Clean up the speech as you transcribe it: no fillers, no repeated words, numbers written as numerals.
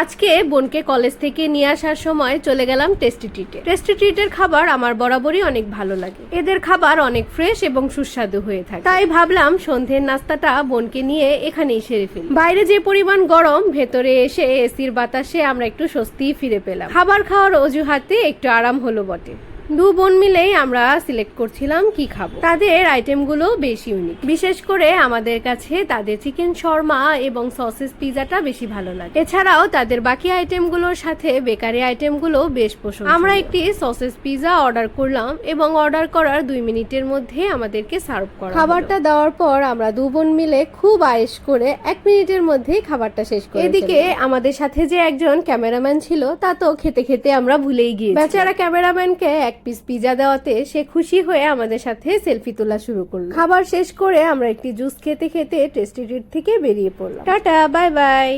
আজকে বোনকে কলেজ থেকে নিয়ে আসার সময় চলে গেলাম টেস্টি ট্রিটে। টেস্টি ট্রিটের খাবার আমার বরাবরই অনেক ভালো লাগে। এদের খাবার অনেক ফ্রেশ এবং সুস্বাদু হয়ে থাকে। তাই ভাবলাম সন্ধ্যের নাস্তাটা বোনকে নিয়ে এখানেই সেরে ফেলি। বাইরে যে পরিমাণ গরম, ভেতরে এসে এসির বাতাসে আমরা একটু স্বস্তি ফিরে পেলাম। খাবার খাওয়ার অজুহাতে একটু আরাম হলো বটে। দু বোন মিলেই আমরা সিলেক্ট করছিলাম কি খাবো। তাদের আইটেমগুলো বেশ ইউনিক। বিশেষ করে আমাদের কাছে তাদের চিকেন শর্মা এবং সসেস পিজাটা বেশি ভালো লাগে। এছাড়াও তাদের বাকি আইটেমগুলোর সাথে বেকারি আইটেমগুলো বেশ পছন্দ। আমরা একটি সসেস পিজা অর্ডার করলাম এবং অর্ডার করার 2 মিনিটের মধ্যে আমাদেরকে সার্ভ করা হলো। খাবারটা দেওয়ার পর আমরা দু বোন মিলে খুব আয়েশ করে 1 মিনিটের মধ্যেই খাবারটা শেষ করে এদিকে আমাদের সাথে যে একজন ক্যামেরাম্যান ছিল তা তো খেতে খেতে আমরা ভুলেই গিয়েছি। বেচারা ক্যামেরাম্যানকে পিস পিজা দেওয়াতে সে খুশি হয়ে আমাদের সাথে সেলফি তোলা শুরু করলো। খাবার শেষ করে আমরা একটি জুস খেতে খেতে টেস্টি ট্রিট থেকে বেরিয়ে পড়লাম। Tata, bye bye.